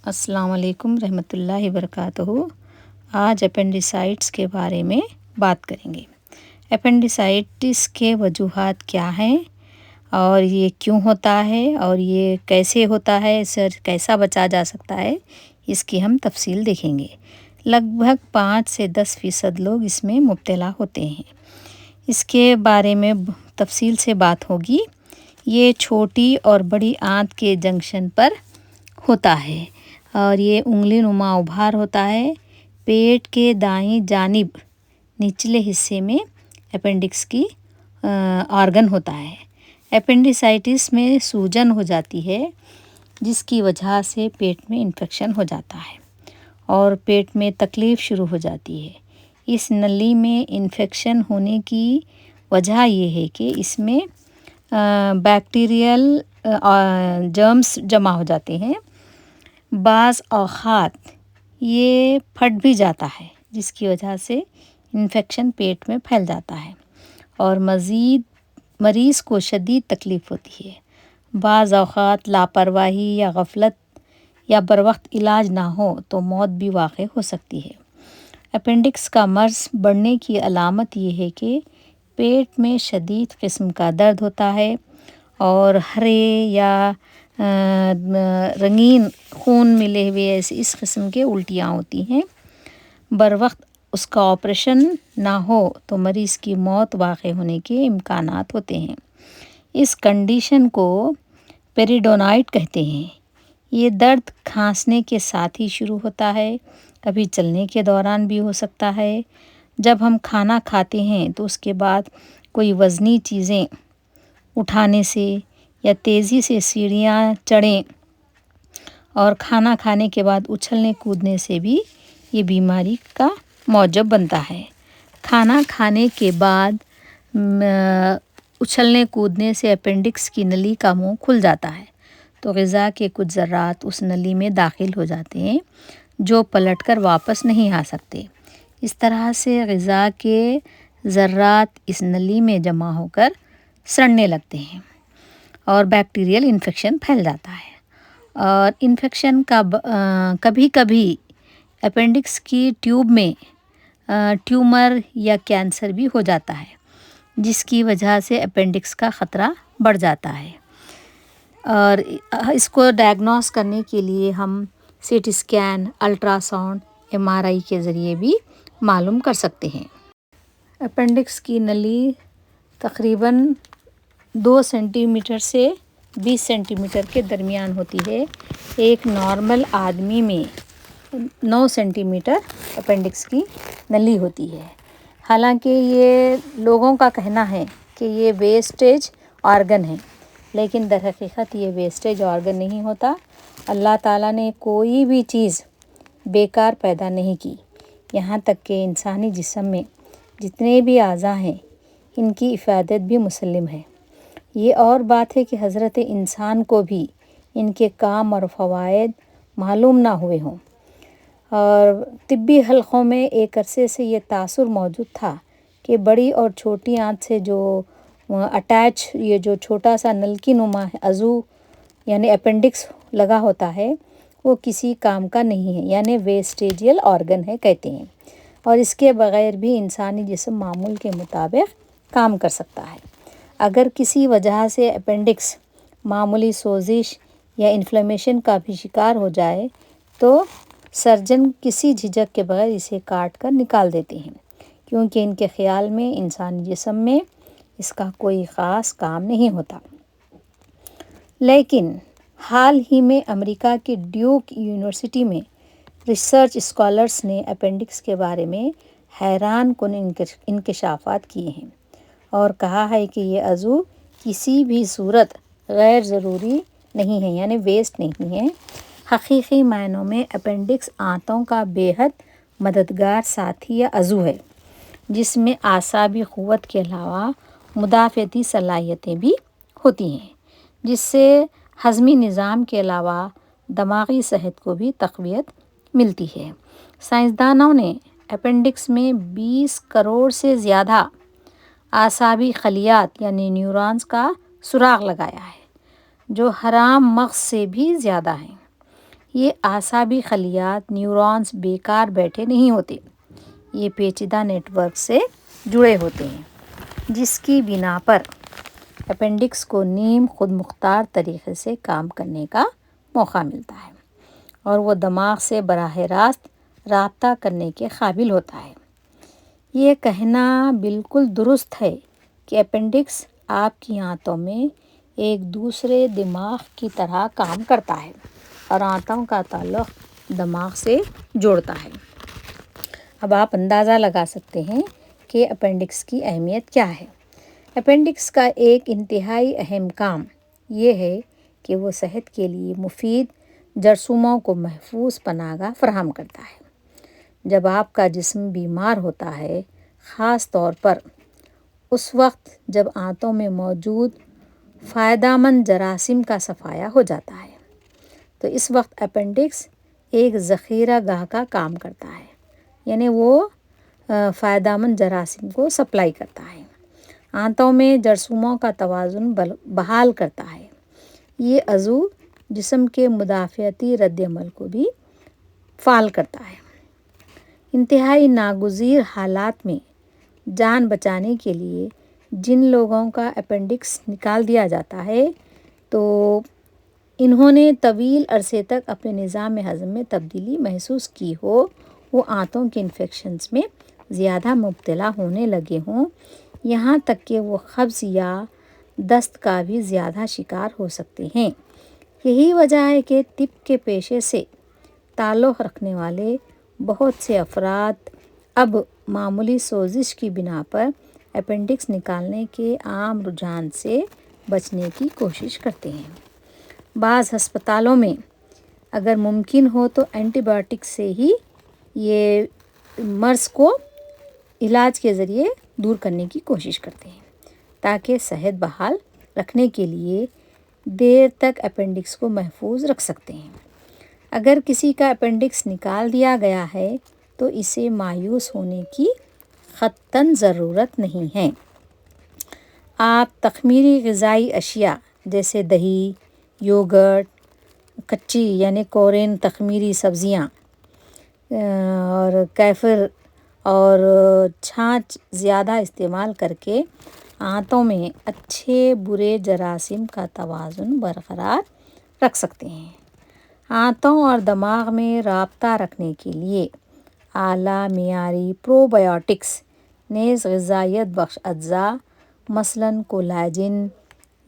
السلام علیکم رحمۃ اللہ وبرکاتہ۔ آج اپینڈیسائٹس کے بارے میں بات کریں گے۔ اپینڈیسائٹس کے وجوہات کیا ہیں اور یہ کیوں ہوتا ہے اور یہ کیسے ہوتا ہے، اسے کیسا بچا جا سکتا ہے، اس کی ہم تفصیل دیکھیں گے۔ لگ بھگ 5 سے 10% لوگ اس میں مبتلا ہوتے ہیں۔ اس کے بارے میں تفصیل سے بات ہوگی۔ یہ چھوٹی اور بڑی آنت کے جنکشن پر ہوتا ہے اور یہ انگلی نما ابھار ہوتا ہے۔ پیٹ کے دائیں جانب نچلے حصے میں اپینڈکس کی آرگن ہوتا ہے۔ اپینڈیسائٹس میں سوجن ہو جاتی ہے جس کی وجہ سے پیٹ میں انفیکشن ہو جاتا ہے اور پیٹ میں تکلیف شروع ہو جاتی ہے۔ اس نلی میں انفیکشن ہونے کی وجہ یہ ہے کہ اس میں بیکٹیریل جرمز جمع ہو جاتے ہیں۔ بعض اوقات یہ پھٹ بھی جاتا ہے جس کی وجہ سے انفیکشن پیٹ میں پھیل جاتا ہے اور مریض کو شدید تکلیف ہوتی ہے۔ بعض اوقات لاپرواہی یا غفلت یا بروقت علاج نہ ہو تو موت بھی واقع ہو سکتی ہے۔ اپینڈکس کا مرض بڑھنے کی علامت یہ ہے کہ پیٹ میں شدید قسم کا درد ہوتا ہے اور ہرے یا رنگین خون ملے ہوئے اس قسم کے الٹیاں ہوتی ہیں۔ بروقت اس کا آپریشن نہ ہو تو مریض کی موت واقع ہونے کے امکانات ہوتے ہیں۔ اس کنڈیشن کو پیریڈونائٹ کہتے ہیں۔ یہ درد کھانسنے کے ساتھ ہی شروع ہوتا ہے، کبھی چلنے کے دوران بھی ہو سکتا ہے۔ جب ہم کھانا کھاتے ہیں تو اس کے بعد کوئی وزنی چیزیں اٹھانے سے یا تیزی سے سیڑھیاں چڑھیں اور کھانا کھانے کے بعد اچھلنے کودنے سے بھی یہ بیماری کا موجب بنتا ہے۔ کھانا کھانے کے بعد اچھلنے کودنے سے اپینڈکس کی نلی کا منہ کھل جاتا ہے تو غذا کے کچھ ذرات اس نلی میں داخل ہو جاتے ہیں جو پلٹ کر واپس نہیں آ سکتے۔ اس طرح سے غذا کے ذرات اس نلی میں جمع ہو کر سڑنے لگتے ہیں اور بیکٹیریل انفیکشن پھیل جاتا ہے۔ اور انفیکشن کا کبھی کبھی اپینڈکس کی ٹیوب میں ٹیومر یا کینسر بھی ہو جاتا ہے جس کی وجہ سے اپینڈکس کا خطرہ بڑھ جاتا ہے۔ اور اس کو ڈائگنوز کرنے کے لیے ہم C T scan, ultrasound, MRI کے ذریعے بھی معلوم کر سکتے ہیں۔ اپینڈکس کی نلی تقریباً 2 سینٹی میٹر سے 20 سینٹی میٹر کے درمیان ہوتی ہے۔ ایک نارمل آدمی میں 9 سینٹی میٹر اپینڈکس کی نلی ہوتی ہے۔ حالانکہ یہ لوگوں کا کہنا ہے کہ یہ ویسٹیج آرگن ہے، لیکن در حقیقت یہ ویسٹیج آرگن نہیں ہوتا۔ اللہ تعالیٰ نے کوئی بھی چیز بیکار پیدا نہیں کی، یہاں تک کہ انسانی جسم میں جتنے بھی اعضاء ہیں ان کی افادت بھی مسلم ہے۔ یہ اور بات ہے کہ حضرت انسان کو بھی ان کے کام اور فوائد معلوم نہ ہوئے ہوں، اور طبی حلقوں میں ایک عرصے سے یہ تاثر موجود تھا کہ بڑی اور چھوٹی آنت سے جو یہ جو چھوٹا سا نلکی نما عضو یعنی اپینڈکس لگا ہوتا ہے وہ کسی کام کا نہیں ہے، یعنی ویسٹیجیل آرگن ہے کہتے ہیں، اور اس کے بغیر بھی انسانی جسم معمول کے مطابق کام کر سکتا ہے۔ اگر کسی وجہ سے اپینڈکس معمولی سوزش یا انفلیمیشن کا بھی شکار ہو جائے تو سرجن کسی جھجک کے بغیر اسے کاٹ کر نکال دیتے ہیں، کیونکہ ان کے خیال میں انسانی جسم میں اس کا کوئی خاص کام نہیں ہوتا۔ لیکن حال ہی میں امریکہ کی ڈیوک یونیورسٹی میں ریسرچ اسکالرز نے اپینڈکس کے بارے میں حیران کن انکشافات کیے ہیں اور کہا ہے کہ یہ عضو کسی بھی صورت غیر ضروری نہیں ہے، یعنی ویسٹ نہیں ہے۔ حقیقی معنوں میں اپینڈکس آنتوں کا بے حد مددگار ساتھی یا عضو ہے جس میں اعصابی قوت کے علاوہ مدافعتی صلاحیتیں بھی ہوتی ہیں، جس سے ہضمی نظام کے علاوہ دماغی صحت کو بھی تقویت ملتی ہے۔ سائنسدانوں نے اپینڈکس میں 20 کروڑ سے زیادہ اعصابی خلیات یعنی نیورونز کا سراغ لگایا ہے جو حرام مغز سے بھی زیادہ ہیں۔ یہ اعصابی خلیات نیورونز بیکار بیٹھے نہیں ہوتے، یہ پیچیدہ نیٹ ورک سے جڑے ہوتے ہیں، جس کی بنا پر اپینڈکس کو نیم خود مختار طریقے سے کام کرنے کا موقع ملتا ہے اور وہ دماغ سے براہ راست رابطہ کرنے کے قابل ہوتا ہے۔ یہ کہنا بالکل درست ہے کہ اپینڈکس آپ کی آنتوں میں ایک دوسرے دماغ کی طرح کام کرتا ہے اور آنتوں کا تعلق دماغ سے جوڑتا ہے۔ اب آپ اندازہ لگا سکتے ہیں کہ اپینڈکس کی اہمیت کیا ہے۔ اپینڈکس کا ایک انتہائی اہم کام یہ ہے کہ وہ صحت کے لیے مفید جراثیموں کو محفوظ پناہ گاہ فراہم کرتا ہے۔ جب آپ کا جسم بیمار ہوتا ہے، خاص طور پر اس وقت جب آنتوں میں موجود فائدہ مند جراثیم کا صفایا ہو جاتا ہے، تو اس وقت اپینڈکس ایک ذخیرہ گاہ کا کام کرتا ہے، یعنی وہ فائدہ مند جراثیم کو سپلائی کرتا ہے، آنتوں میں جراثیموں کا توازن بحال کرتا ہے۔ یہ عضو جسم کے مدافعتی رد عمل کو بھی فعال کرتا ہے۔ انتہائی ناگزیر حالات میں جان بچانے کے لیے جن لوگوں کا اپینڈکس نکال دیا جاتا ہے تو انہوں نے طویل عرصے تک اپنے نظام ہضم میں تبدیلی محسوس کی ہو، وہ آنتوں کے انفیکشنز میں زیادہ مبتلا ہونے لگے ہوں، یہاں تک کہ وہ قبض یا دست کا بھی زیادہ شکار ہو سکتے ہیں۔ یہی وجہ ہے کہ طب کے پیشے سے تعلق رکھنے والے بہت سے افراد اب معمولی سوزش کی بنا پر اپینڈکس نکالنے کے عام رجحان سے بچنے کی کوشش کرتے ہیں۔ بعض ہسپتالوں میں اگر ممکن ہو تو اینٹی بائیوٹک سے ہی یہ مرض کو علاج کے ذریعے دور کرنے کی کوشش کرتے ہیں تاکہ صحت بحال رکھنے کے لیے دیر تک اپینڈکس کو محفوظ رکھ سکتے ہیں۔ اگر کسی کا اپینڈکس نکال دیا گیا ہے تو اسے مایوس ہونے کی قطعاً ضرورت نہیں ہے۔ آپ تخمیری غذائی اشیاء جیسے دہی، یوگرٹ، کچی یعنی کورین تخمیری سبزیاں اور کیفر اور چھاچھ زیادہ استعمال کر کے آنتوں میں اچھے برے جراثیم کا توازن برقرار رکھ سکتے ہیں۔ آنتوں اور دماغ میں رابطہ رکھنے کے لیے اعلیٰ معیاری پرو بایوٹکس نیز غذائیت بخش اجزاء مثلاً کولاجن،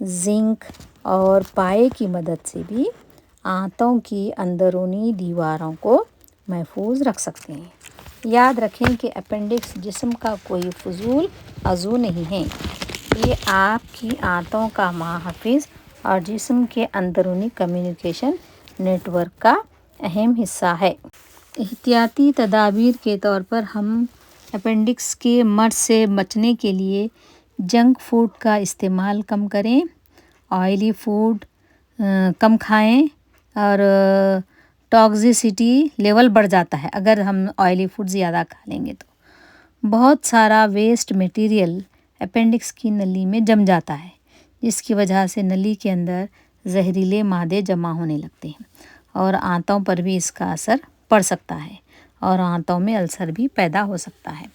زنک اور پائے کی مدد سے بھی آنتوں کی اندرونی دیواروں کو محفوظ رکھ سکتے ہیں۔ یاد رکھیں کہ اپینڈکس جسم کا کوئی فضول عضو نہیں ہے، یہ آپ کی آنتوں کا محافظ اور جسم کے اندرونی کمیونیکیشن نیٹ ورک کا اہم حصہ ہے۔ احتیاطی تدابیر کے طور پر ہم اپینڈکس کے مرض سے بچنے کے لیے جنک فوڈ کا استعمال کم کریں، آئلی فوڈ کم کھائیں اور ٹاکسیسٹی لیول بڑھ جاتا ہے اگر ہم آئلی فوڈ زیادہ کھا لیں گے تو بہت سارا ویسٹ میٹیریل اپینڈکس کی نلی میں جم جاتا ہے، جس کی وجہ سے نلی کے اندر زہریلے مادے جمع ہونے لگتے ہیں اور آنتوں پر بھی اس کا اثر پڑ سکتا ہے اور آنتوں میں السر بھی پیدا ہو سکتا ہے۔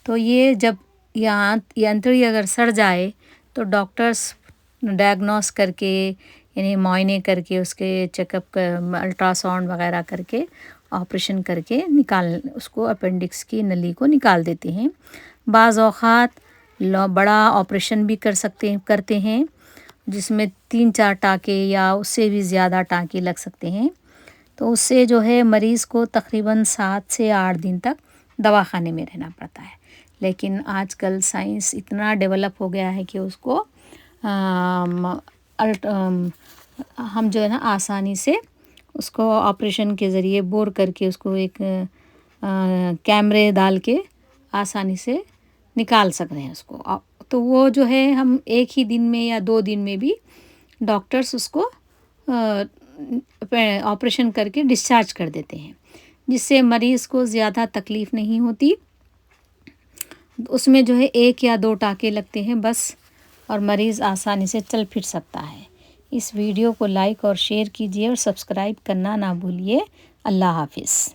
تو یہ جب یہ انتڑی اگر سڑ جائے تو ڈاکٹرز ڈائگنوس کر کے یعنی معائنے کر کے اس کے چیک اپ الٹرا ساؤنڈ وغیرہ کر کے آپریشن کر کے اس کو اپینڈکس کی نلی کو نکال دیتے ہیں۔ بعض اوقات بڑا آپریشن بھی کرتے ہیں جس میں 3-4 ٹانکے یا اس سے بھی زیادہ ٹانکے لگ سکتے ہیں، تو اس سے جو ہے مریض کو تقریباً 7 سے 8 دن تک دواخانے میں رہنا پڑتا ہے۔ لیکن آج کل سائنس اتنا ڈیولپ ہو گیا ہے کہ اس کو ہم جو ہے نا آسانی سے اس کو آپریشن کے ذریعے بور کر کے اس کو ایک کیمرے ڈال کے آسانی سے نکال سک رہے ہیں اس کو، تو وہ جو ہے ہم ایک ہی دن میں یا 2 دن میں بھی ڈاکٹرز اس کو آپریشن کر کے ڈسچارج کر دیتے ہیں، جس سے مریض کو زیادہ تکلیف نہیں ہوتی۔ اس میں جو ہے 1 یا 2 ٹانکے لگتے ہیں بس، اور مریض آسانی سے چل پھر سکتا ہے۔ اس ویڈیو کو لائک اور شیئر کیجیے اور سبسکرائب کرنا نہ بھولیے۔ اللہ حافظ۔